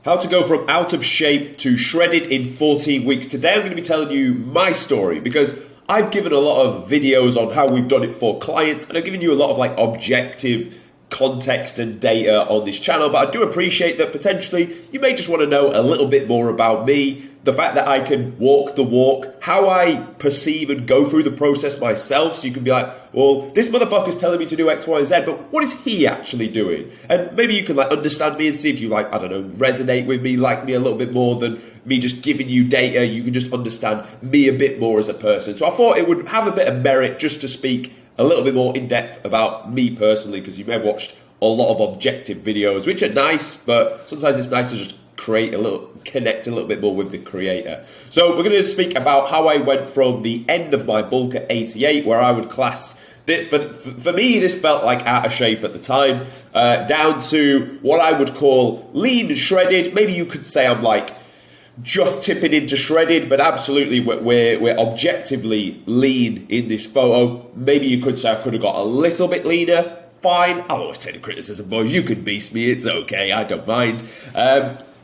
How to go from out of shape to shredded in 14 weeks. Today I'm going to be telling you my story because I've given a lot of videos on how we've done it for clients, and I've given you a lot of like objective context and data on this channel, but I do appreciate that potentially you may just want to know a little bit more about me, the fact that I can walk the walk, how I perceive and go through the process myself, so you can be like, well, this motherfucker's telling me to do X, Y, and Z, but what is he actually doing? And maybe you can like understand me and see if you like, I don't know, resonate with me, like me a little bit more than me just giving you data. You can just understand me a bit more as a person. So I thought it would have a bit of merit just to speak a little bit more in depth about me personally, because you may have watched a lot of objective videos, which are nice, but sometimes it's nice to just connect a little bit more with the creator. So we're going to speak about how I went from the end of my bulk at 88, where I would class, for me, this felt like out of shape at the time, down to what I would call lean and shredded. Maybe you could say I'm like just tipping into shredded, but absolutely we're objectively lean in this photo. Maybe you could say I could have got a little bit leaner. Fine, I'll always take the criticism, boys. You can beast me, it's okay, I don't mind.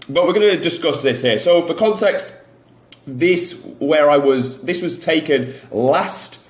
But we're going to discuss this here. So for context, this was taken last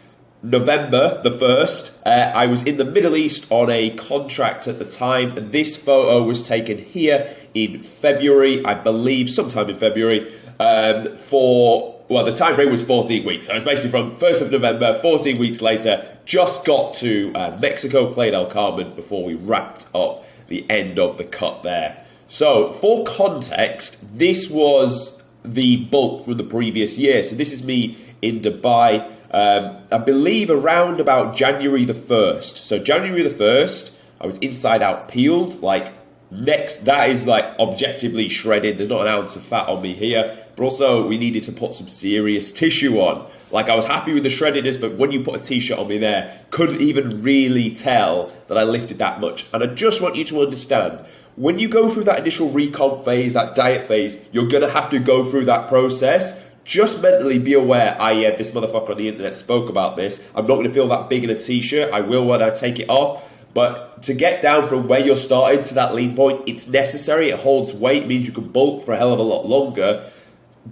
November the 1st. I was in the Middle East on a contract at the time, and this photo was taken here in February, I believe, sometime in February, the time frame was 14 weeks. So it was basically from 1st of November, 14 weeks later, just got to Mexico, played El Carmen before we wrapped up the end of the cut there. So for context, this was the bulk from the previous year. So this is me in Dubai, I believe around about January the 1st. So January the 1st, I was inside out peeled, like next, that is like objectively shredded. There's not an ounce of fat on me here, but also we needed to put some serious tissue on. Like I was happy with the shreddedness, but when you put a t-shirt on me there, couldn't even really tell that I lifted that much. And I just want you to understand, when you go through that initial recomp phase, that diet phase, you're gonna have to go through that process. Just mentally be aware, this motherfucker on the internet spoke about this. I'm not gonna feel that big in a t-shirt. I will when I take it off. But to get down from where you're starting to that lean point, it's necessary. It holds weight, it means you can bulk for a hell of a lot longer,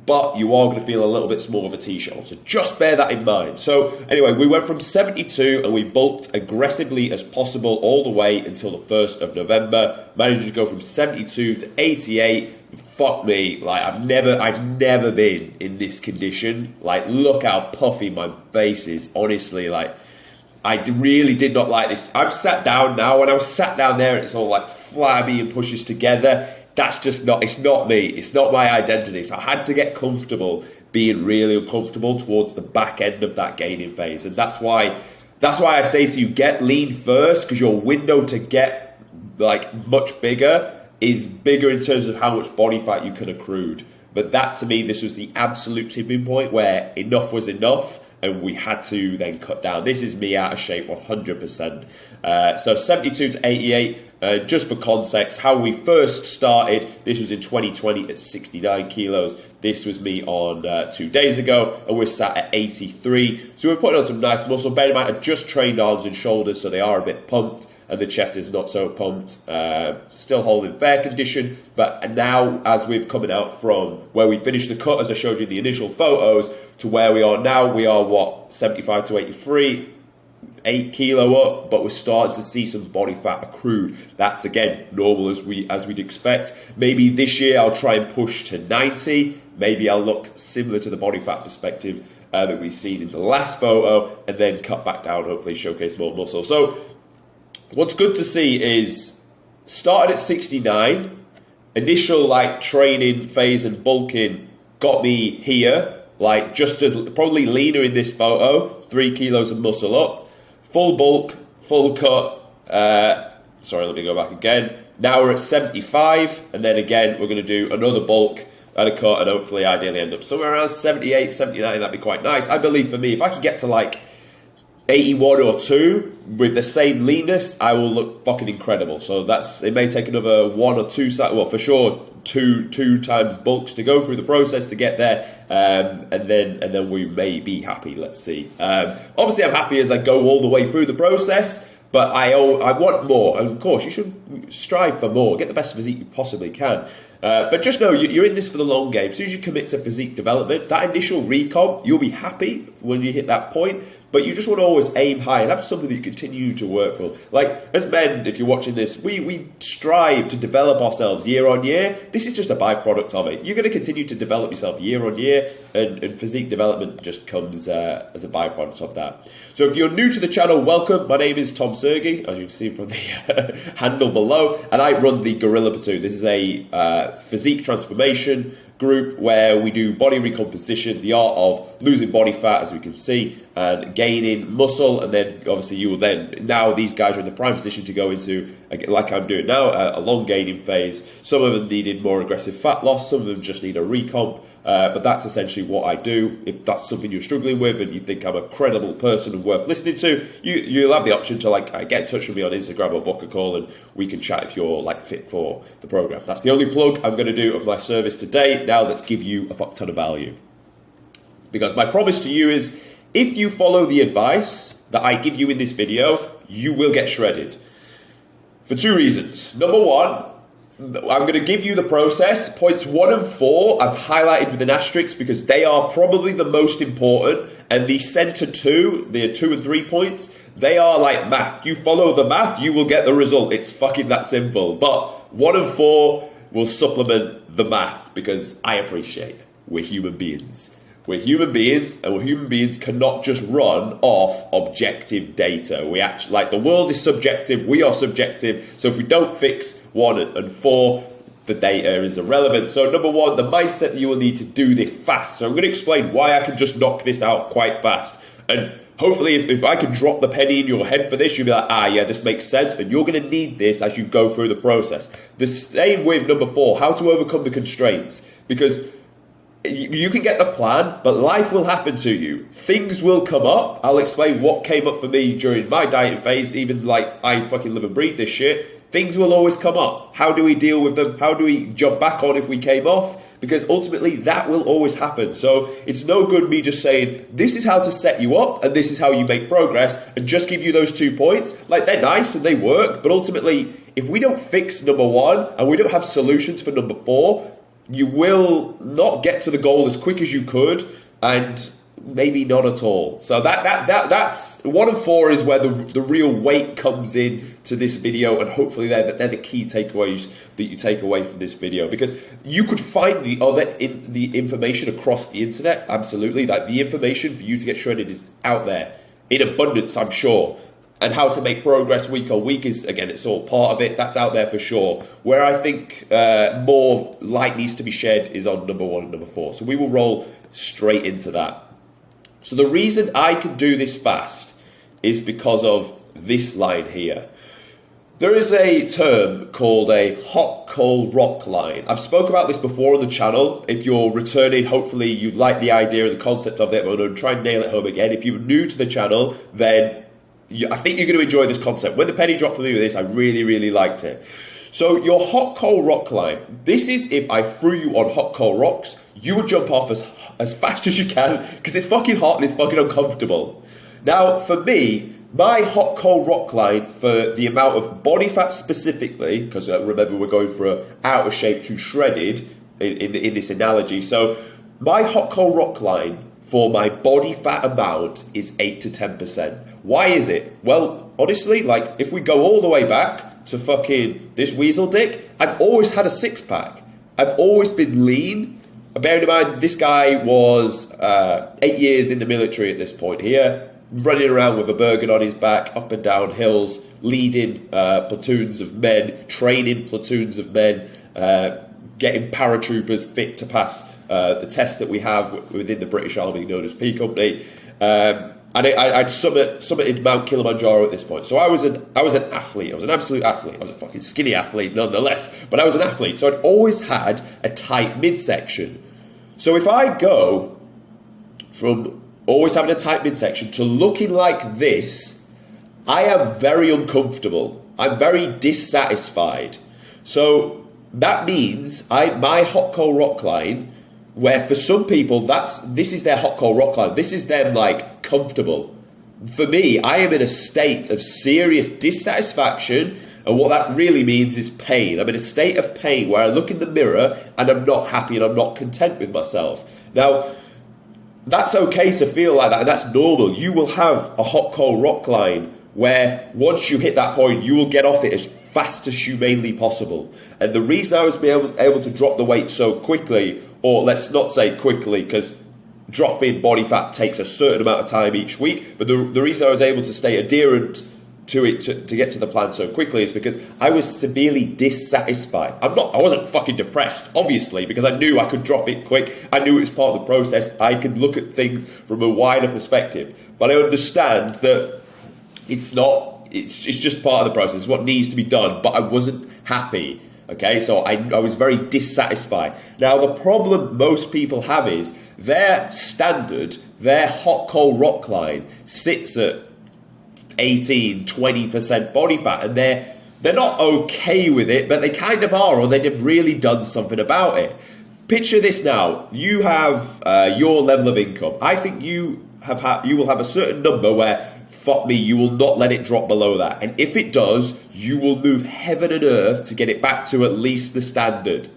but you are going to feel a little bit small of a t-shirt. So just bear that in mind. So anyway, we went from 72 and we bulked aggressively as possible all the way until the 1st of November. Managed to go from 72 to 88. Fuck me, like I've never been in this condition. Like look how puffy my face is, honestly, like I really did not like this. I've sat down now. When I was sat down there and it's all like flabby and pushes together, that's just not, it's not me. It's not my identity. So I had to get comfortable being really uncomfortable towards the back end of that gaining phase. And that's why I say to you, get lean first, because your window to get like much bigger is bigger in terms of how much body fat you can accrue. But that to me, this was the absolute tipping point where enough was enough. And we had to then cut down. This is me out of shape 100%. So 72 to 88, just for context, how we first started, this was in 2020 at 69 kilos. This was me on 2 days ago, and we're sat at 83. So we're putting on some nice muscle. Bear in mind, I just trained arms and shoulders, so they are a bit pumped, and the chest is not so pumped. Still holding fair condition, but now as we've coming out from where we finished the cut, as I showed you in the initial photos, to where we are now, we are 75 to 83, 8 kilo up, but we're starting to see some body fat accrued. That's again normal as we'd expect. Maybe this year I'll try and push to 90. Maybe I'll look similar to the body fat perspective that we've seen in the last photo, and then cut back down, hopefully showcase more muscle. So what's good to see is started at 69, initial like training phase and bulking got me here, like just as probably leaner in this photo, 3 kilos of muscle up, full bulk, full cut. Sorry, let me go back again. Now we're at 75, and then again, we're going to do another bulk and a cut, and hopefully ideally end up somewhere around 78, 79, that'd be quite nice. I believe for me, if I can get to like 81 or 2 with the same leanness, I will look fucking incredible. So it may take another 1 or 2, well for sure, two times bulks to go through the process to get there, and then we may be happy. Let's see. Obviously, I'm happy as I go all the way through the process, but I want more. And of course, you should strive for more. Get the best physique you possibly can. But just know you're in this for the long game. As soon as you commit to physique development, that initial recomp, you'll be happy when you hit that point, but you just want to always aim high and have something that you continue to work for. Like, as men, if you're watching this, we strive to develop ourselves year on year. This is just a byproduct of it. You're going to continue to develop yourself year on year, and physique development just comes as a byproduct of that. So if you're new to the channel, welcome. My name is Tom Sergey, as you can see from the handle below, and I run the Gorilla Platoon. This is a physique transformation group where we do body recomposition, the art of losing body fat, as we can see, and gaining muscle. And then obviously you will then, now these guys are in the prime position to go into, like I'm doing now, a long gaining phase. Some of them needed more aggressive fat loss, some of them just need a recomp. But that's essentially what I do. If that's something you're struggling with and you think I'm a credible person and worth listening to, you'll have the option to get in touch with me on Instagram or book a call, and we can chat if you're fit for the program. That's the only plug I'm going to do of my service today. Now let's give you a fuck ton of value. Because my promise to you is, if you follow the advice that I give you in this video, you will get shredded. For two reasons. Number one, I'm going to give you the process. Points 1 and 4 I've highlighted with an asterisk because they are probably the most important, and the center 2, the 2 and 3 points, they are like math. You follow the math, you will get the result. It's fucking that simple. But 1 and 4 will supplement the math because I appreciate we're human beings. We're human beings, and human beings cannot just run off objective data. We actually, the world is subjective, we are subjective. So if we don't fix 1 and 4, the data is irrelevant. So number 1, the mindset that you will need to do this fast. So I'm going to explain why I can just knock this out quite fast. And hopefully if I can drop the penny in your head for this, you'll be like, yeah, this makes sense. And you're going to need this as you go through the process. The same with number 4, how to overcome the constraints. Because you can get the plan, but life will happen to you. Things will come up. I'll explain what came up for me during my dieting phase. Even I fucking live and breathe this shit. Things will always come up. How do we deal with them? How do we jump back on if we came off? Because ultimately that will always happen. So it's no good me just saying, this is how to set you up and this is how you make progress, and just give you those 2 points. They're nice and they work, but ultimately if we don't fix number 1 and we don't have solutions for number 4, you will not get to the goal as quick as you could, and maybe not at all. So that's 1 and 4 is where the real weight comes in to this video, and hopefully they're the key takeaways that you take away from this video. Because you could find the information across the internet, absolutely. The information for you to get shredded is out there in abundance, I'm sure. And how to make progress week on week is, again, it's all part of it. That's out there for sure. Where I think more light needs to be shed is on number 1 and number 4. So we will roll straight into that. So the reason I can do this fast is because of this line here. There is a term called a hot, cold rock line. I've spoke about this before on the channel. If you're returning, hopefully you like the idea and the concept of it. I'm going to try and nail it home again. If you're new to the channel, then I think you're going to enjoy this concept. When the penny dropped for me with this, I really, really liked it. So your hot, cold rock line. This is if I threw you on hot, cold rocks, you would jump off as fast as you can because it's fucking hot and it's fucking uncomfortable. Now, for me, my hot, cold rock line for the amount of body fat specifically, because remember we're going for out of shape to shredded in this analogy. So my hot, cold rock line for my body fat amount is 8 to 10%. Why is it? Well, honestly, if we go all the way back to fucking this weasel dick, I've always had a 6-pack. I've always been lean. Bearing in mind, this guy was 8 years in the military at this point here, running around with a Bergen on his back, up and down hills, leading platoons of men, training platoons of men, getting paratroopers fit to pass the test that we have within the British Army known as P Company. And I'd summited Mount Kilimanjaro at this point. So I was an athlete. I was an absolute athlete. I was a fucking skinny athlete nonetheless. But I was an athlete. So I'd always had a tight midsection. So if I go from always having a tight midsection to looking like this, I am very uncomfortable. I'm very dissatisfied. So that means my hot cold rock line, where for some people this is their hot cold rock line. This is them comfortable. For me, I am in a state of serious dissatisfaction And what that really means is pain. I'm in a state of pain where I look in the mirror and I'm not happy and I'm not content with myself. Now, that's okay to feel like that, and that's normal. You will have a hot, cold rock line where once you hit that point, you will get off it as fast as humanly possible. And the reason I was able to drop the weight so quickly, or let's not say quickly, because dropping body fat takes a certain amount of time each week, but the reason I was able to stay adherent to it to get to the plan so quickly is because I was severely dissatisfied. I wasn't fucking depressed, obviously, because I knew I could drop it quick. I knew it was part of the process. I could look at things from a wider perspective. But I understand that it's just part of the process. It's what needs to be done. But I wasn't happy. Okay, so I was very dissatisfied. Now, the problem most people have is their standard, their hot, cold rock line sits at 18-20% body fat, and they're not okay with it, but they kind of are, or they've really done something about it. Picture this now: you have your level of income. I think you will have a certain number where, fuck me, you will not let it drop below that, and if it does, you will move heaven and earth to get it back to at least the standard.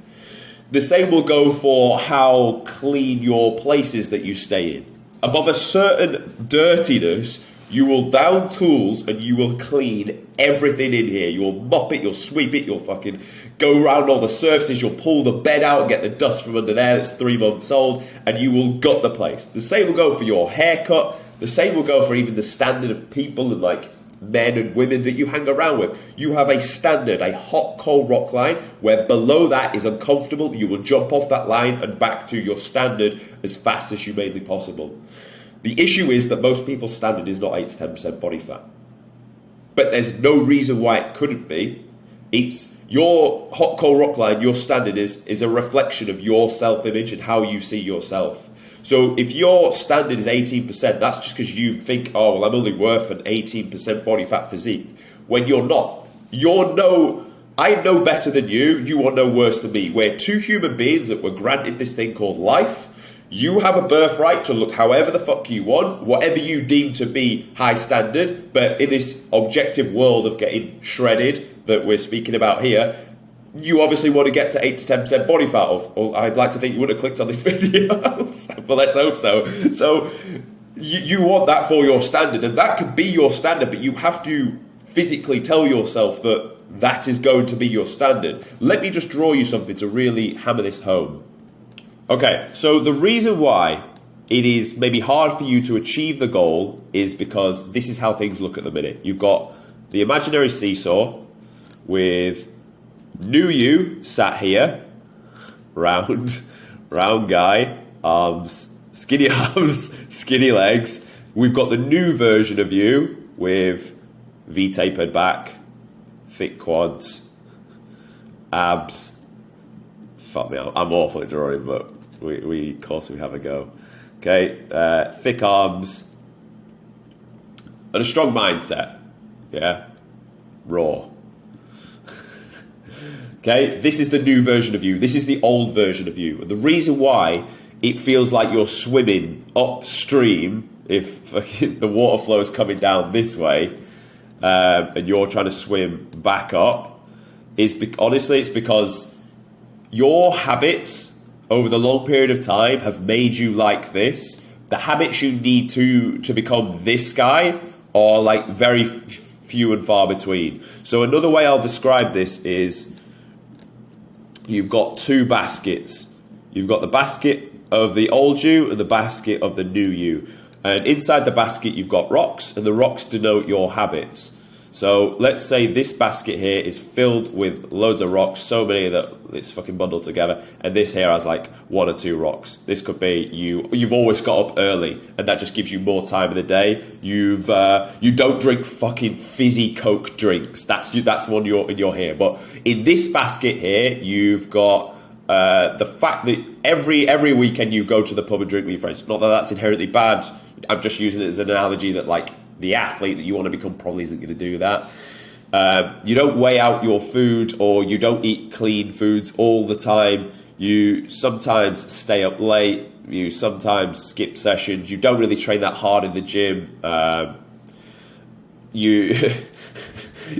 The same will go for how clean your place is that you stay in. Above a certain dirtiness, you will down tools and you will clean everything in here. You'll mop it, you'll sweep it, you'll fucking go around all the surfaces, you'll pull the bed out and get the dust from under there that's 3 months old, and you will gut the place. The same will go for your haircut. The same will go for even the standard of people and like men and women that you hang around with. You have a standard, a hot, cold rock line, where below that is uncomfortable. You will jump off that line and back to your standard as fast as humanly possible. The issue is that most people's standard is not 8 to 10% body fat. But there's no reason why it couldn't be. It's your hot, cold rock line, your standard is a reflection of your self-image and how you see yourself. So if your standard is 18%, that's just because you think, oh, well, I'm only worth an 18% body fat physique. When you're not. I know better than you. You are no worse than me. We're two human beings that were granted this thing called life. You have a birthright to look however the fuck you want, whatever you deem to be high standard, but in this objective world of getting shredded that we're speaking about here, you obviously want to get to 8 to 10% body fat, or I'd like to think you would have clicked on this video, but let's hope so. So you want that for your standard, and that could be your standard, but you have to physically tell yourself that is going to be your standard. Let me just draw you something to really hammer this home. Okay, so the reason why it is maybe hard for you to achieve the goal is because this is how things look at the minute. You've got the imaginary seesaw with new you sat here, round guy, arms, skinny legs. We've got the new version of you with V-tapered back, thick quads, abs. Fuck me, I'm awful at drawing, but we of course we have a go. Okay, thick arms and a strong mindset. Yeah, raw. Okay, this is the new version of you. This is the old version of you. And the reason why it feels like you're swimming upstream if the water flow is coming down this way and you're trying to swim back up is honestly it's because your habits over the long period of time have made you like this. The habits you need to become this guy are like very few and far between. So another way I'll describe this is you've got two baskets. You've got the basket of the old you and the basket of the new you. And inside the basket you've got rocks, and the rocks denote your habits. So let's say this basket here is filled with loads of rocks, so many that it's fucking bundled together, and this here has like 1 or 2 rocks. This could be you've always got up early, and that just gives you more time in the day. You don't drink fucking fizzy Coke drinks. That's one you're here. But in this basket here, you've got the fact that every weekend you go to the pub and drink with your friends. Not that that's inherently bad. I'm just using it as an analogy that like the athlete that you want to become probably isn't going to do that. You don't weigh out your food, or you don't eat clean foods all the time. You sometimes stay up late. You sometimes skip sessions. You don't really train that hard in the gym.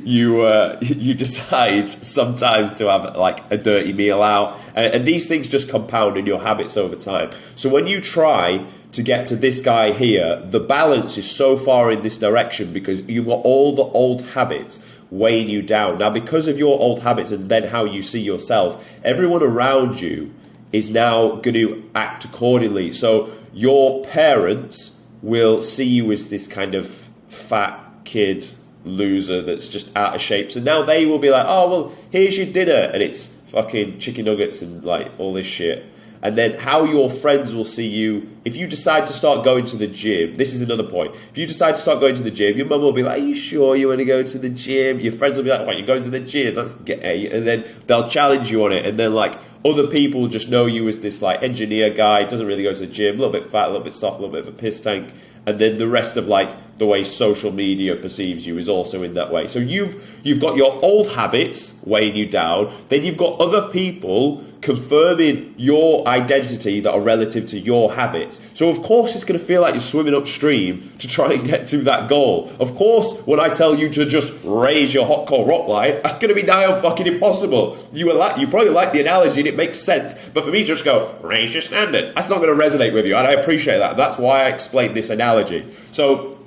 you decide sometimes to have like a dirty meal out, and these things just compound in your habits over time. So when you try to get to this guy here, the balance is so far in this direction because you've got all the old habits weighing you down. Now, because of your old habits and then how you see yourself, everyone around you is now going to act accordingly. So your parents will see you as this kind of fat kid loser that's just out of shape. So now they will be like, oh, well, here's your dinner. And it's fucking chicken nuggets and like all this shit. And then how your friends will see you, if you decide to start going to the gym, this is another point. If you decide to start going to the gym, your mum will be like, are you sure you want to go to the gym? Your friends will be like, why, you're going to the gym? That's gay. And then they'll challenge you on it. And then like other people just know you as this like engineer guy, doesn't really go to the gym, a little bit fat, a little bit soft, a little bit of a piss tank. And then the rest of like the way social media perceives you is also in that way. So you've got your old habits weighing you down. Then you've got other people confirming your identity that are relative to your habits. So of course it's going to feel like you're swimming upstream to try and get to that goal. Of course, when I tell you to just raise your hot coal rock line, that's going to be nigh on fucking impossible. You probably like the analogy and it makes sense. But for me to just go, raise your standard, that's not going to resonate with you. And I appreciate that. That's why I explained this analogy. So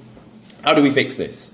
how do we fix this?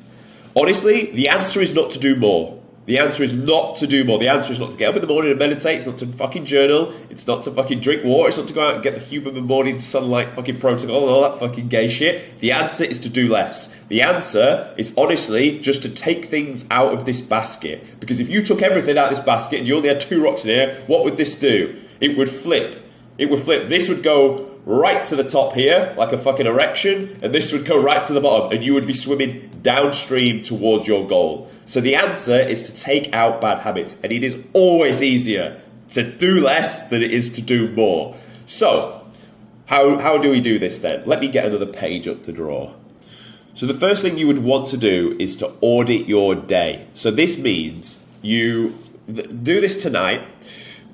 Honestly, the answer is not to do more. The answer is not to do more. The answer is not to get up in the morning and meditate. It's not to fucking journal. It's not to fucking drink water. It's not to go out and get the human morning sunlight fucking protocol and all that fucking gay shit. The answer is to do less. The answer is honestly just to take things out of this basket. Because if you took everything out of this basket and you only had 2 rocks in here, what would this do? It would flip. It would flip. This would go right to the top here, like a fucking erection, and this would go right to the bottom, and you would be swimming downstream towards your goal. So the answer is to take out bad habits, and it is always easier to do less than it is to do more. So, how do we do this then? Let me get another page up to draw. So the first thing you would want to do is to audit your day. So this means you do this tonight,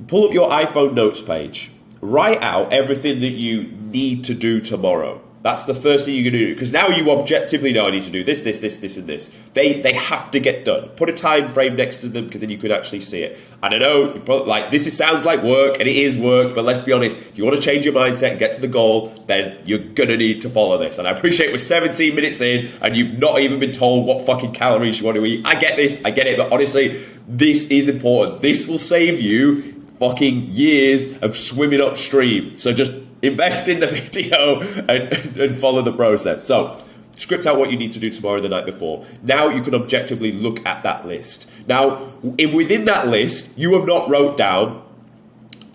pull up your iPhone notes page, write out everything that you need to do tomorrow. That's the first thing you're going to do. Because now you objectively know I need to do this, and this. They have to get done. Put a time frame next to them because then you can actually see it. And I know, like, sounds like work, and it is work, but let's be honest, if you want to change your mindset and get to the goal, then you're going to need to follow this. And I appreciate we're 17 minutes in, and you've not even been told what fucking calories you want to eat. I get this, I get it, but honestly, this is important. This will save you fucking years of swimming upstream. So just invest in the video and follow the process. So script out what you need to do tomorrow the night before. Now you can objectively look at that list. Now, if within that list, you have not wrote down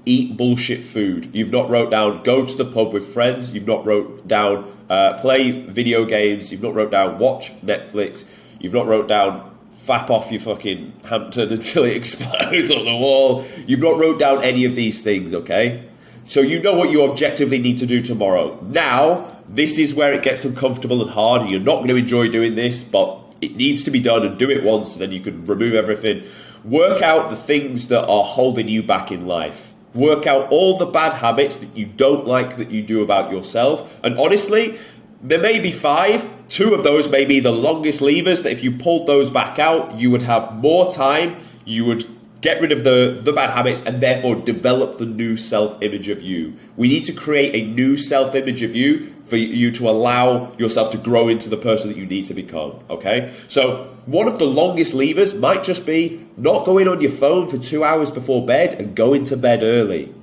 eat bullshit food. You've not wrote down go to the pub with friends. You've not wrote down play video games. You've not wrote down watch Netflix. You've not wrote down fap off your fucking Hampton until it explodes on the wall. You've not wrote down any of these things, okay? So you know what you objectively need to do tomorrow. Now, this is where it gets uncomfortable and hard, and you're not going to enjoy doing this, but it needs to be done, and do it once, and then you can remove everything. Work out the things that are holding you back in life. Work out all the bad habits that you don't like that you do about yourself. And honestly, there may be 5. 2 of those may be the longest levers that if you pulled those back out, you would have more time, you would get rid of the bad habits, and therefore develop the new self-image of you. We need to create a new self-image of you for you to allow yourself to grow into the person that you need to become, okay? So one of the longest levers might just be not going on your phone for 2 hours before bed and going to bed early.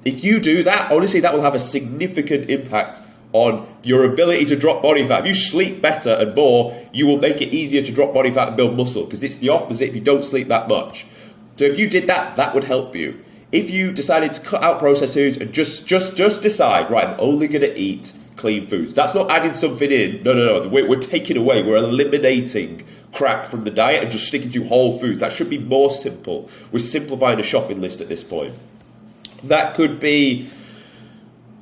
If you do that, honestly, that will have a significant impact on your ability to drop body fat. If you sleep better and more, you will make it easier to drop body fat and build muscle, because it's the opposite if you don't sleep that much. So if you did that, that would help you. If you decided to cut out processed foods and just decide, right, I'm only going to eat clean foods. That's not adding something in. No. We're taking away. We're eliminating crap from the diet and just sticking to whole foods. That should be more simple. We're simplifying a shopping list at this point. That could be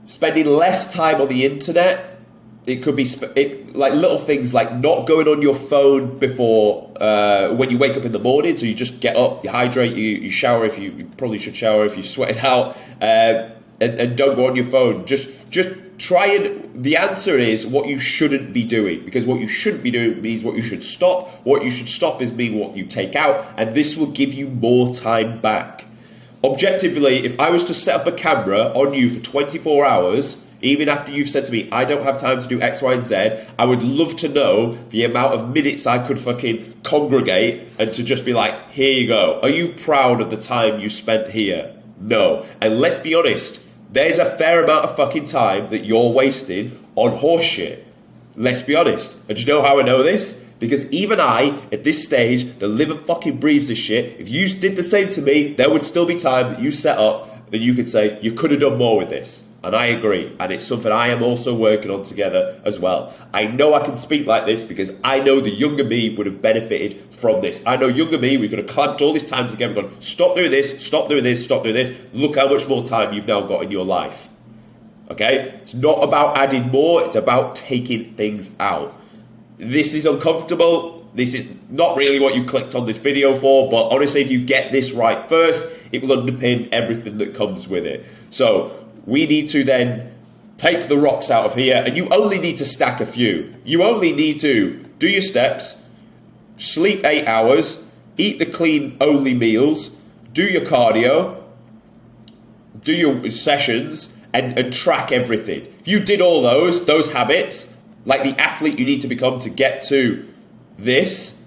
spending less time on the internet. It could be like little things like not going on your phone before when you wake up in the morning. So you just get up, you hydrate, you shower if you probably should shower if you sweat it out. and don't go on your phone. Just try and, the answer is what you shouldn't be doing, because what you shouldn't be doing means what you should stop. What you should stop is mean what you take out, and this will give you more time back. Objectively, if I was to set up a camera on you for 24 hours, even after you've said to me, I don't have time to do X, Y, and Z, I would love to know the amount of minutes I could fucking congregate and to just be like, here you go. Are you proud of the time you spent here? No. And let's be honest, there's a fair amount of fucking time that you're wasting on horse shit. Let's be honest. And do you know how I know this? Because even I, at this stage, that live and fucking breathes this shit, if you did the same to me, there would still be time that you set up that you could say, you could have done more with this. And I agree. And it's something I am also working on together as well. I know I can speak like this because I know the younger me would have benefited from this. I know younger me, we could have clamped all this time together and gone, stop doing this, stop doing this, stop doing this. Look how much more time you've now got in your life. Okay? It's not about adding more, it's about taking things out. This is uncomfortable. This is not really what you clicked on this video for, but honestly, if you get this right first, it will underpin everything that comes with it. So we need to then take the rocks out of here, and you only need to stack a few. You only need to do your steps, sleep 8 hours, eat the clean only meals, do your cardio, do your sessions, and track everything. If you did all those habits, like the athlete you need to become to get to this,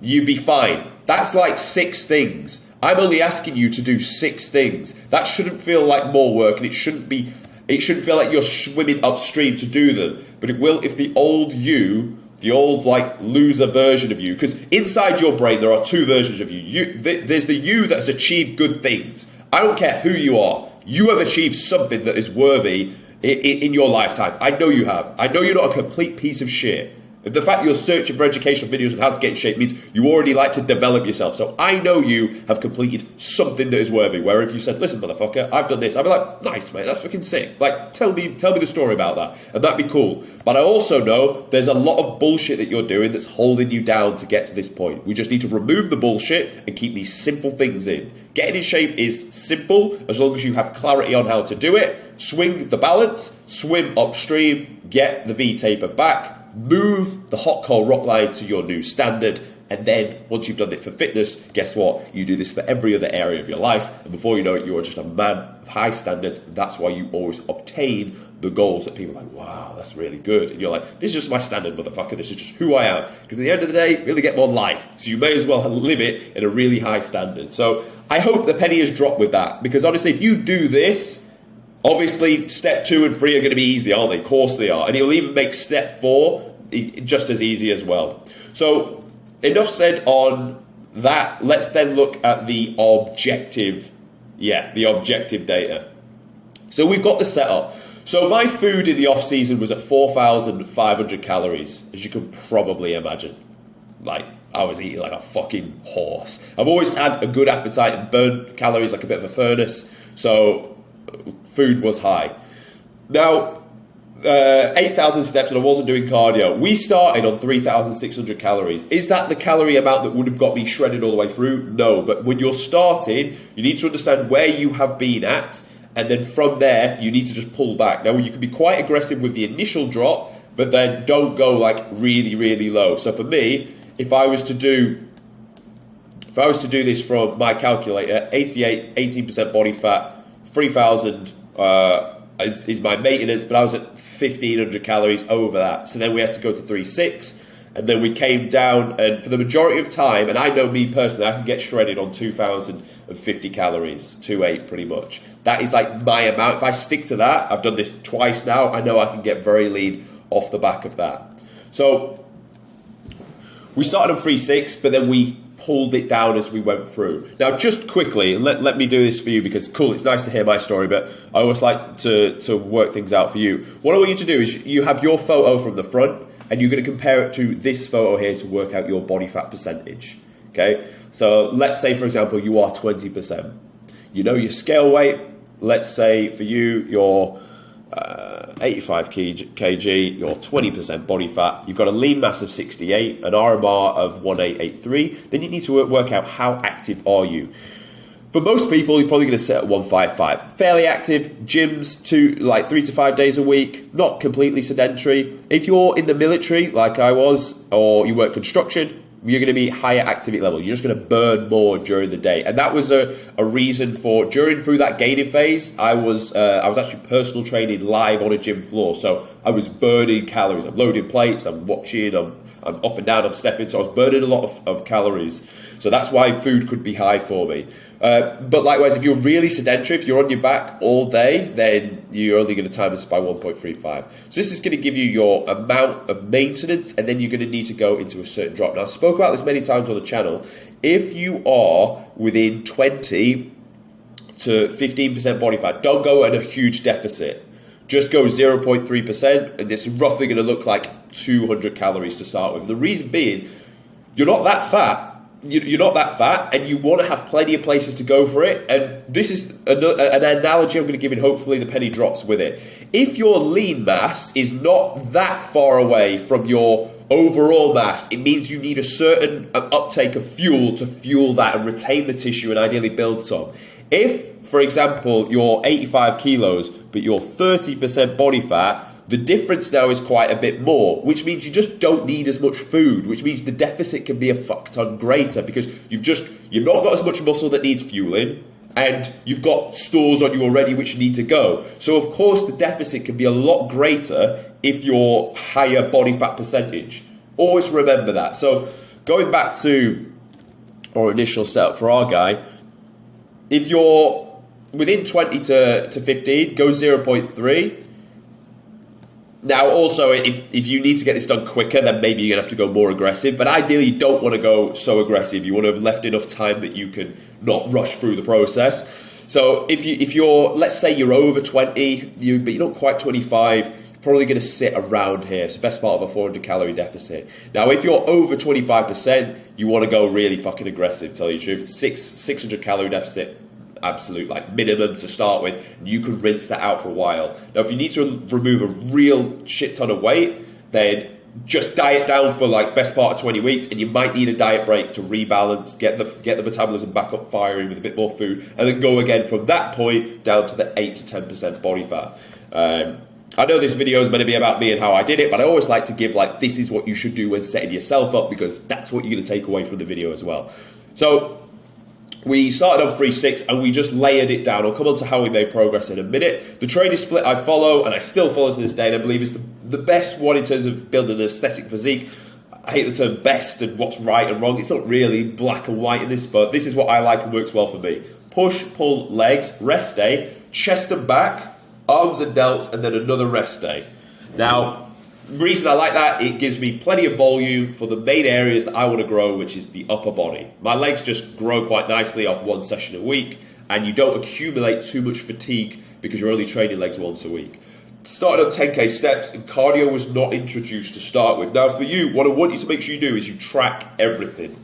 you'd be fine. That's like 6 things. I'm only asking you to do 6 things. That shouldn't feel like more work, and it shouldn't feel like you're swimming upstream to do them. But it will if the old you, the old like loser version of you, because inside your brain there are 2 versions of you. There's the you that has achieved good things. I don't care who you are. You have achieved something that is worthy in your lifetime. I know you have. I know you're not a complete piece of shit. The fact you're searching for educational videos on how to get in shape means you already like to develop yourself. So I know you have completed something that is worthy. Where if you said, listen, motherfucker, I've done this, I'd be like, nice, mate, that's fucking sick. Like, tell me the story about that. And that'd be cool. But I also know there's a lot of bullshit that you're doing that's holding you down to get to this point. We just need to remove the bullshit and keep these simple things in. Getting in shape is simple as long as you have clarity on how to do it. Swing the balance, swim upstream, get the V-taper back, move the hot coal rock line to your new standard, and then once you've done it for fitness, guess what? You do this for every other area of your life, and before you know it, you are just a man of high standards. And that's why you always obtain the goals that people are like, wow, that's really good. And you're like, this is just my standard, motherfucker. This is just who I am. Because at the end of the day, you really get more life. So you may as well live it in a really high standard. So I hope the penny has dropped with that, because honestly, if you do this, obviously, step 2 and 3 are going to be easy, aren't they? Of course they are. And it'll even make step 4 just as easy as well. So, enough said on that. Let's then look at the objective. The objective data. So, we've got the setup. So, my food in the off-season was at 4,500 calories, as you can probably imagine. Like, I was eating like a fucking horse. I've always had a good appetite and burned calories like a bit of a furnace. So, food was high. Now, 8,000 steps and I wasn't doing cardio. We started on 3,600 calories. Is that the calorie amount that would have got me shredded all the way through? No, but when you're starting, you need to understand where you have been at, and then from there, you need to just pull back. Now, you can be quite aggressive with the initial drop, but then don't go like really, really low. So for me, if I was to do this from my calculator, 18% body fat, 3,000 is my maintenance, but I was at 1,500 calories over that. So then we had to go to 3,600, and then we came down, and for the majority of time, and I know me personally, I can get shredded on 2,050 calories, 2,800 pretty much. That is like my amount. If I stick to that, I've done this twice now, I know I can get very lean off the back of that. So we started on 3,600, but then we pulled it down as we went through. Now, just quickly, let me do this for you, because cool, it's nice to hear my story, but I always like to work things out for you. What I want you to do is you have your photo from the front, and you're going to compare it to this photo here to work out your body fat percentage. Okay, so let's say, for example, you are 20%. You know your scale weight. Let's say for you, you're 85 kg, you're 20% body fat, you've got a lean mass of 68, an RMR of 1883, then you need to work out how active are you. For most people, you're probably going to set at 155. Fairly active, gyms 3 to 5 days a week, not completely sedentary. If you're in the military, like I was, or you work construction, you're going to be higher activity level. You're just going to burn more during the day. And that was a reason for, through that gaining phase, I was actually personal training live on a gym floor. So I was burning calories. I'm loading plates, I'm watching, I'm up and down, I'm stepping. So I was burning a lot of calories. So that's why food could be high for me. But likewise, if you're really sedentary, if you're on your back all day, then you're only going to time this by 1.35. So this is going to give you your amount of maintenance, and then you're going to need to go into a certain drop. Now, I spoke about this many times on the channel. If you are within 20 to 15% body fat, don't go at a huge deficit. Just go 0.3%, and this is roughly going to look like 200 calories to start with. The reason being, you're not that fat. You're not that fat, and you want to have plenty of places to go for it. And this is an analogy I'm going to give, and hopefully the penny drops with it. If your lean mass is not that far away from your overall mass, it means you need a certain uptake of fuel to fuel that and retain the tissue and ideally build some. If, for example, you're 85 kilos, but you're 30% body fat, the difference now is quite a bit more, which means you just don't need as much food, which means the deficit can be a fuck ton greater because you've not got as much muscle that needs fueling, and you've got stores on you already which need to go. So of course the deficit can be a lot greater if you're higher body fat percentage. Always remember that. So going back to our initial setup for our guy, if you're within 20 to 15, go 0.3. Now, also, if you need to get this done quicker, then maybe you're going to have to go more aggressive. But ideally, you don't want to go so aggressive. You want to have left enough time that you can not rush through the process. So if you're, let's say you're over 20, but you're not quite 25, you're probably going to sit around here. It's the best part of a 400 calorie deficit. Now, if you're over 25%, you want to go really fucking aggressive, to tell you the truth. 600 calorie deficit. Absolute minimum to start with, and you can rinse that out for a while. Now if you need to remove a real shit ton of weight, then just diet down for best part of 20 weeks, and you might need a diet break to rebalance, get the metabolism back up firing with a bit more food, and then go again from that point down to the 8 to 10% body fat. I know this video is meant to be about me and how I did it, but I always like to give this is what you should do when setting yourself up, because that's what you're going to take away from the video as well. So we started on 3-6 and we just layered it down. I'll come on to how we made progress in a minute. The training split I follow, and I still follow to this day, and I believe is the best one in terms of building an aesthetic physique. I hate the term best and what's right and wrong. It's not really black and white in this, but this is what I like and works well for me. Push, pull, legs, rest day, chest and back, arms and delts, and then another rest day. Now, the reason I like that, it gives me plenty of volume for the main areas that I want to grow, which is the upper body. My legs just grow quite nicely off one session a week, and you don't accumulate too much fatigue because you're only training legs once a week. Started on 10k steps, and cardio was not introduced to start with. Now for you, what I want you to make sure you do is you track everything.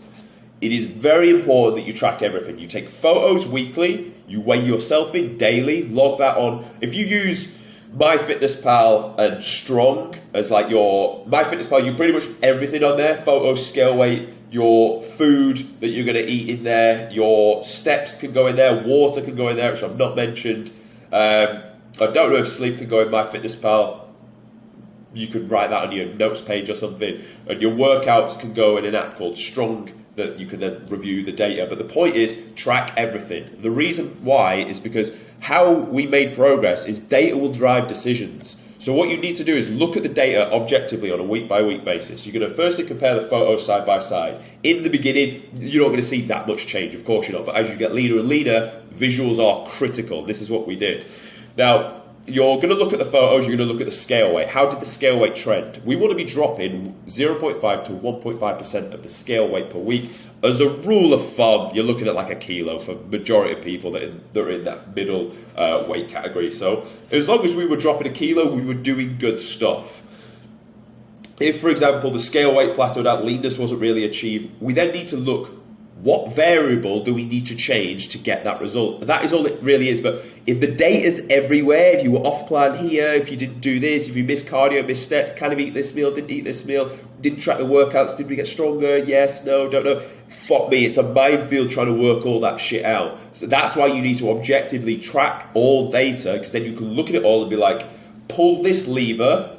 It is very important that you track everything. You take photos weekly, you weigh yourself in daily, log that on. If you use MyFitnessPal and Strong as your MyFitnessPal, you pretty much everything on there. Photos, scale weight, your food that you're going to eat in there, your steps can go in there, water can go in there, which I've not mentioned. I don't know if sleep can go in MyFitnessPal. You could write that on your notes page or something. And your workouts can go in an app called Strong that you can then review the data. But the point is, track everything. The reason why is because how we made progress is data will drive decisions. So what you need to do is look at the data objectively on a week-by-week basis. You're going to firstly compare the photos side by side. In the beginning, you're not going to see that much change, of course you're not. But as you get leaner and leaner, visuals are critical. This is what we did. Now, you're going to look at the photos, you're going to look at the scale weight. How did the scale weight trend? We want to be dropping 0.5 to 1.5% of the scale weight per week. As a rule of thumb, you're looking at a kilo for majority of people that are in that middle weight category. So as long as we were dropping a kilo, we were doing good stuff. If, for example, the scale weight plateaued out, leanness wasn't really achieved, we then need to look What variable do we need to change to get that result? That is all it really is. But if the data's everywhere, if you were off plan here, if you didn't do this, if you missed cardio, missed steps, kind of eat this meal, didn't eat this meal, didn't track the workouts, did we get stronger? Yes, no, don't know. Fuck me, it's a minefield trying to work all that shit out. So that's why you need to objectively track all data, because then you can look at it all and be like, pull this lever,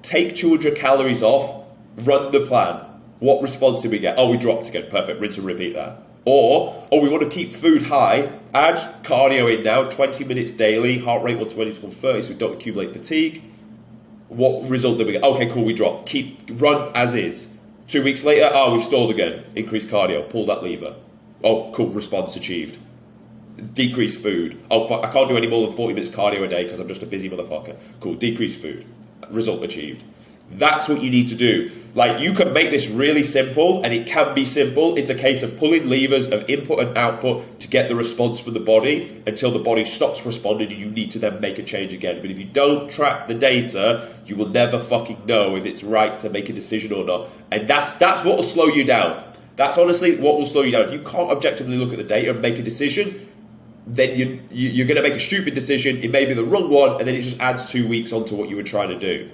take 200 calories off, run the plan. What response did we get? Oh, we dropped again. Perfect. Rinse and repeat that. Or, we want to keep food high. Add cardio in now. 20 minutes daily. Heart rate 120 to 130 so we don't accumulate fatigue. What result did we get? Okay, cool. We drop. Run as is. 2 weeks later, we've stalled again. Increase cardio. Pull that lever. Oh, cool. Response achieved. Decrease food. Oh, fuck. I can't do any more than 40 minutes cardio a day because I'm just a busy motherfucker. Cool. Decrease food. Result achieved. That's what you need to do. Like, you can make this really simple, and it can be simple. It's a case of pulling levers of input and output to get the response from the body until the body stops responding and you need to then make a change again. But if you don't track the data, you will never fucking know if it's right to make a decision or not. And that's what will slow you down. That's honestly what will slow you down. If you can't objectively look at the data and make a decision, then you're going to make a stupid decision. It may be the wrong one, and then it just adds 2 weeks onto what you were trying to do.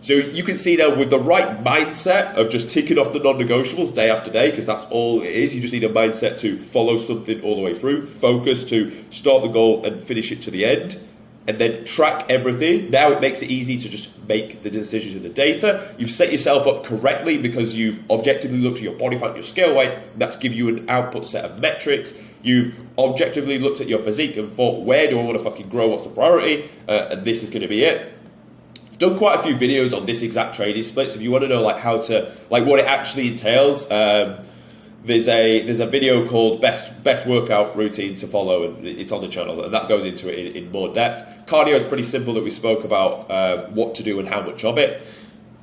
So you can see now with the right mindset of just ticking off the non-negotiables day after day, because that's all it is. You just need a mindset to follow something all the way through, focus to start the goal and finish it to the end, and then track everything. Now it makes it easy to just make the decisions in the data. You've set yourself up correctly because you've objectively looked at your body fat, your scale weight. That's give you an output set of metrics. You've objectively looked at your physique and thought, where do I want to fucking grow? What's the priority? And this is going to be it. I've done quite a few videos on this exact training split, so if you want to know like how to, like what it actually entails, there's a video called best workout routine to follow, and it's on the channel, and that goes into it in more depth. Cardio is pretty simple that we spoke about, what to do and how much of it,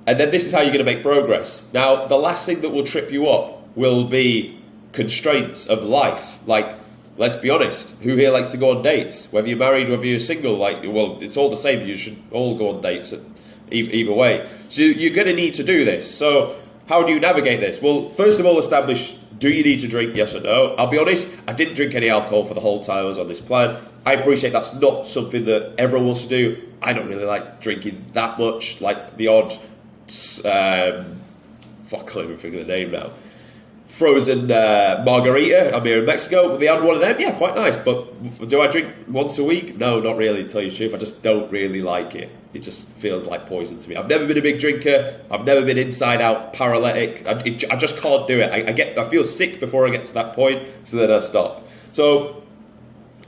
and then this is how you're going to make progress. Now, the last thing that will trip you up will be constraints of life. Like, let's be honest, who here likes to go on dates? Whether you're married, whether you're single, it's all the same. You should all go on dates either way. So you're going to need to do this. So how do you navigate this? Well, first of all, establish, do you need to drink, yes or no? I'll be honest, I didn't drink any alcohol for the whole time I was on this plan. I appreciate that's not something that everyone wants to do. I don't really like drinking that much, like the odd, I can't even figure the name now. Frozen margarita. I'm here in Mexico. They had one of them. Yeah, quite nice. But do I drink once a week? No, not really, to tell you the truth. I just don't really like it. It just feels like poison to me. I've never been a big drinker. I've never been inside out paralytic. I just can't do it. I feel sick before I get to that point, so then I stop. So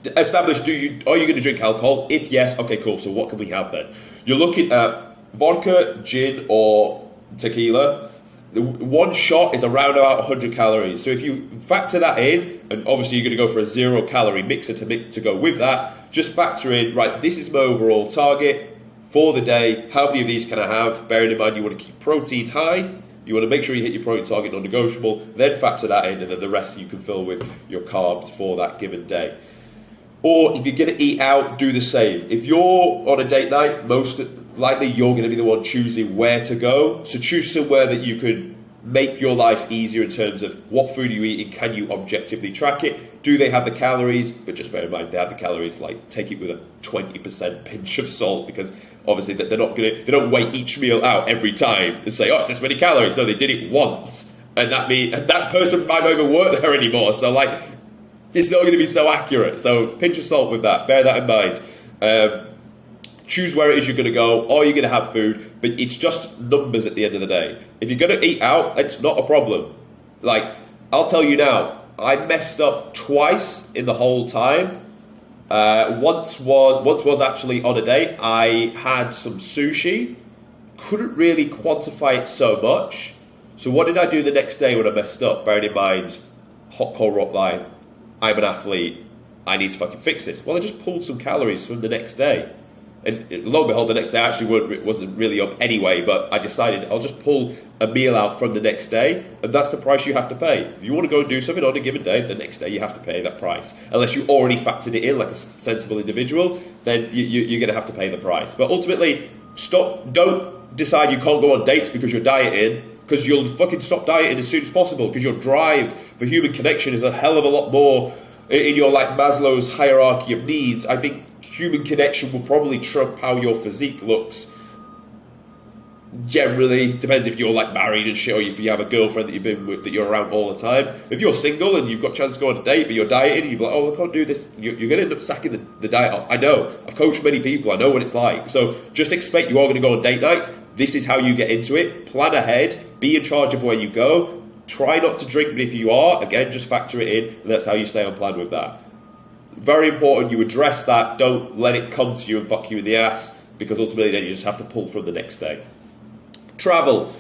establish, are you going to drink alcohol? If yes, okay, cool. So what can we have then? You're looking at vodka, gin, or tequila. The one shot is around about 100 calories. So if you factor that in, and obviously you're going to go for a 0 calorie mixer to go with that, just factor in, right, this is my overall target for the day. How many of these can I have? Bearing in mind you want to keep protein high. You want to make sure you hit your protein target non-negotiable. Then factor that in, and then the rest you can fill with your carbs for that given day. Or if you're going to eat out, do the same. If you're on a date night, most likely you're going to be the one choosing where to go. So choose somewhere that you can make your life easier in terms of what food you eat and can you objectively track it. Do they have the calories? But just bear in mind, if they have the calories, like take it with a 20% pinch of salt, because obviously they don't weigh each meal out every time and say, oh, it's this many calories. No, they did it once, and that person might not even work there anymore. So like, it's not going to be so accurate. So pinch of salt with that. Bear that in mind. Choose where it is you're going to go, or you're going to have food, but it's just numbers at the end of the day. If you're going to eat out, it's not a problem. Like, I'll tell you now, I messed up twice in the whole time. Once was actually on a date. I had some sushi, couldn't really quantify it so much. So what did I do the next day when I messed up? Bearing in mind, hot cold rock line, I'm an athlete, I need to fucking fix this. Well, I just pulled some calories from the next day. And lo and behold, the next day I actually wasn't really up anyway, but I decided I'll just pull a meal out from the next day, and that's the price you have to pay. If you want to go and do something on a given day, the next day you have to pay that price. Unless you already factored it in like a sensible individual, then you're going to have to pay the price. But ultimately, don't decide you can't go on dates because you're dieting, because you'll fucking stop dieting as soon as possible, because your drive for human connection is a hell of a lot more in your like Maslow's hierarchy of needs. I think human connection will probably trump how your physique looks. Generally, depends if you're like married and shit, or if you have a girlfriend that you've been with, that you're around all the time. If you're single and you've got a chance to go on a date, but you're dieting, and you're like, oh, I can't do this, you're going to end up sacking the diet off. I know. I've coached many people. I know what it's like. So just expect you are going to go on date nights. This is how you get into it. Plan ahead. Be in charge of where you go. Try not to drink, but if you are, again, just factor it in, and that's how you stay on plan with that. Very important you address that. Don't let it come to you and fuck you in the ass, because ultimately then you just have to pull from the next day. Travel.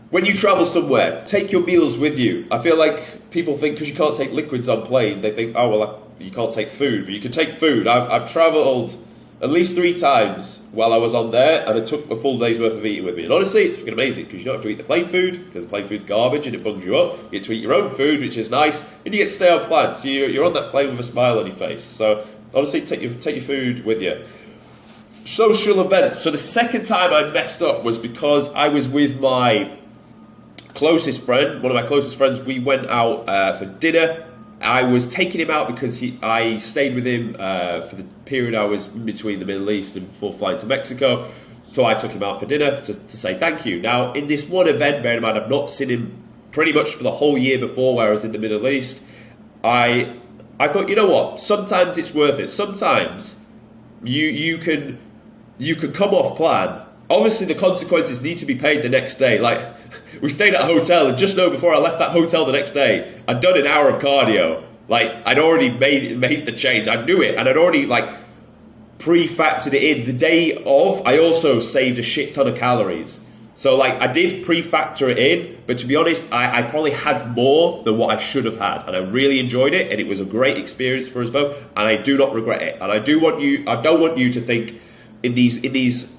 When you travel somewhere, take your meals with you. I feel like people think because you can't take liquids on plane, they think, oh, well, you can't take food. But you can take food. I've travelled at least 3 times while I was on there, and I took a full day's worth of eating with me. And honestly, it's fucking amazing, because you don't have to eat the plane food, because the plane food's garbage and it bungs you up. You get to eat your own food, which is nice, and you get to stay on plan. So you're on that plane with a smile on your face. So honestly, take your food with you. Social events. So the second time I messed up was because I was with my closest friend, one of my closest friends. We went out for dinner. I was taking him out because I stayed with him for the period I was in between the Middle East and before flying to Mexico. So I took him out for dinner to say thank you. Now, in this one event, bear in mind, I've not seen him pretty much for the whole year before where I was in the Middle East. I thought, you know what? Sometimes it's worth it. Sometimes you can come off plan. Obviously, the consequences need to be paid the next day. Like, we stayed at a hotel, and just know before I left that hotel the next day, I'd done an hour of cardio. Like, I'd already made the change. I knew it, and I'd already, like, pre-factored it in. The day of, I also saved a shit ton of calories. So, like, I did pre-factor it in, but to be honest, I probably had more than what I should have had, and I really enjoyed it, and it was a great experience for us both, and I do not regret it. And I don't want you to think in these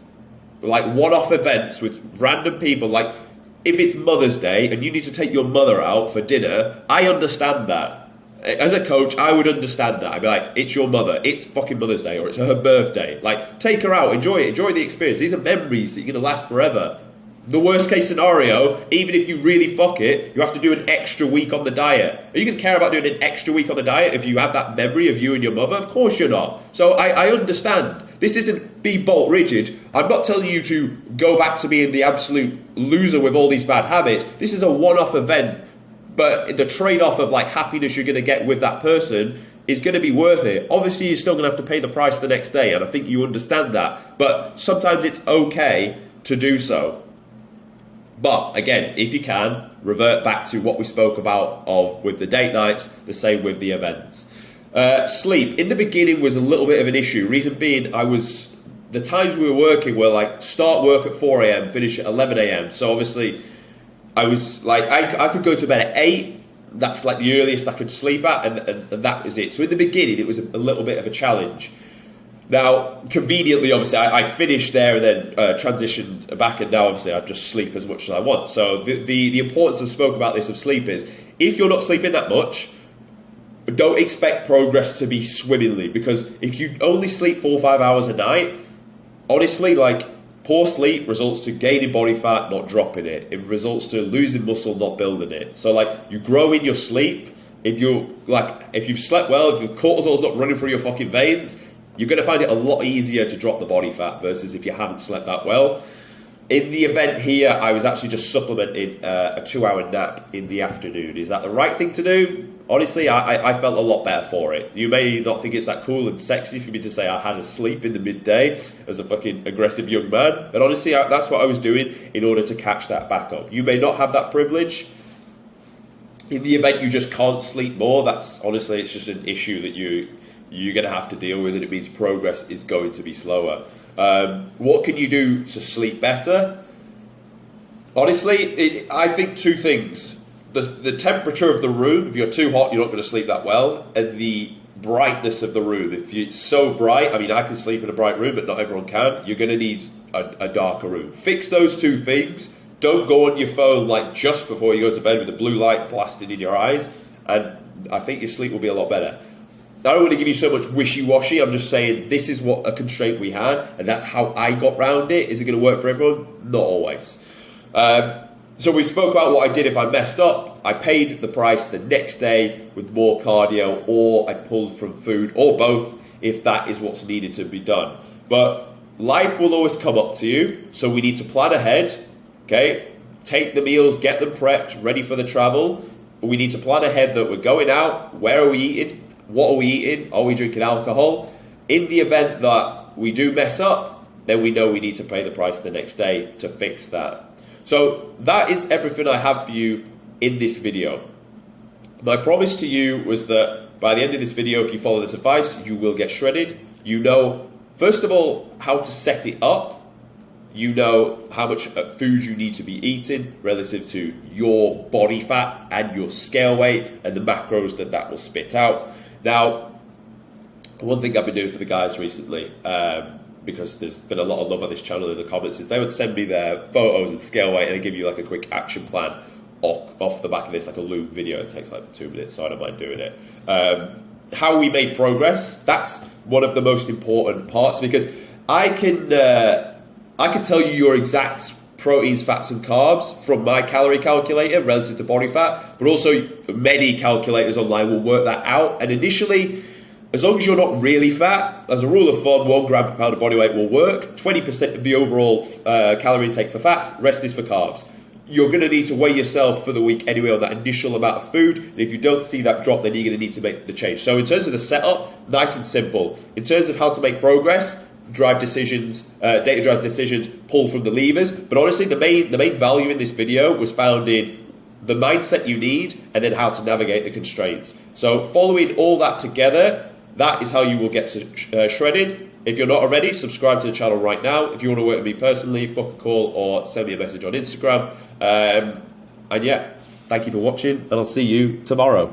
like one-off events with random people, like if it's Mother's Day and you need to take your mother out for dinner, I understand that. As a coach, I would understand that. I'd be like, it's your mother, it's fucking Mother's Day, or it's her birthday. Like, take her out, enjoy it, enjoy the experience. These are memories that you're going to last forever. The worst case scenario, even if you really fuck it, you have to do an extra week on the diet. Are you going to care about doing an extra week on the diet if you have that memory of you and your mother? Of course you're not. So I understand. This isn't be bolt rigid. I'm not telling you to go back to being the absolute loser with all these bad habits. This is a one-off event. But the trade-off of like happiness you're going to get with that person is going to be worth it. Obviously, you're still going to have to pay the price the next day, and I think you understand that. But sometimes it's okay to do so. But again, if you can, revert back to what we spoke about with the date nights, the same with the events. Sleep, in the beginning, was a little bit of an issue. Reason being, the times we were working were like start work at 4 a.m, finish at 11 a.m. So obviously, I was like, I could go to bed at 8. That's like the earliest I could sleep at, and that was it. So in the beginning, it was a little bit of a challenge. Now, conveniently, obviously, I finished there and then transitioned back, and now, obviously, I just sleep as much as I want. So the importance I spoke about this of sleep is, if you're not sleeping that much, don't expect progress to be swimmingly, because if you only sleep 4 or 5 hours a night, honestly, like, poor sleep results to gaining body fat, not dropping it. It results to losing muscle, not building it. So, like, you grow in your sleep. If you've slept well, if your cortisol's not running through your fucking veins, you're going to find it a lot easier to drop the body fat versus if you haven't slept that well. In the event here, I was actually just supplementing a 2-hour nap in the afternoon. Is that the right thing to do? Honestly, I felt a lot better for it. You may not think it's that cool and sexy for me to say I had a sleep in the midday as a fucking aggressive young man, but honestly, that's what I was doing in order to catch that back up. You may not have that privilege. In the event you just can't sleep more, honestly, it's just an issue that you're going to have to deal with, and it means progress is going to be slower. What can you do to sleep better? Honestly, I think 2 things. The temperature of the room. If you're too hot, you're not going to sleep that well. And the brightness of the room. If it's so bright, I mean, I can sleep in a bright room, but not everyone can. You're going to need a darker room. Fix those 2 things. Don't go on your phone like just before you go to bed with the blue light blasting in your eyes. And I think your sleep will be a lot better. I don't want to give you so much wishy-washy. I'm just saying this is what a constraint we had, and that's how I got round it. Is it going to work for everyone? Not always. So we spoke about what I did if I messed up. I paid the price the next day with more cardio, or I pulled from food, or both, if that is what's needed to be done. But life will always come up to you, so we need to plan ahead, okay? Take the meals, get them prepped, ready for the travel. We need to plan ahead that we're going out, where are we eating, what are we eating, are we drinking alcohol? In the event that we do mess up, then we know we need to pay the price the next day to fix that. So that is everything I have for you in this video. My promise to you was that by the end of this video, if you follow this advice, you will get shredded. You know, first of all, how to set it up. You know how much food you need to be eating relative to your body fat and your scale weight and the macros that will spit out. Now, one thing I've been doing for the guys recently, because there's been a lot of love on this channel in the comments, is they would send me their photos and scale weight and I give you like a quick action plan off the back of this, like a loop video. It takes like 2 minutes, so I don't mind doing it. How we made progress, that's one of the most important parts, because I can tell you your exact proteins, fats and carbs from my calorie calculator relative to body fat, but also many calculators online will work that out. And initially, as long as you're not really fat, as a rule of thumb, 1 gram per pound of body weight will work. 20% of the overall calorie intake for fats, rest is for carbs. You're going to need to weigh yourself for the week anyway on that initial amount of food. And if you don't see that drop, then you're going to need to make the change. So in terms of the setup, nice and simple. In terms of how to make progress, drive decisions, data drives decisions, pull from the levers. But honestly, the main value in this video was found in the mindset you need and then how to navigate the constraints. So following all that together, that is how you will get shredded. If you're not already, subscribe to the channel right now. If you want to work with me personally, book a call or send me a message on Instagram. And yeah, thank you for watching, and I'll see you tomorrow.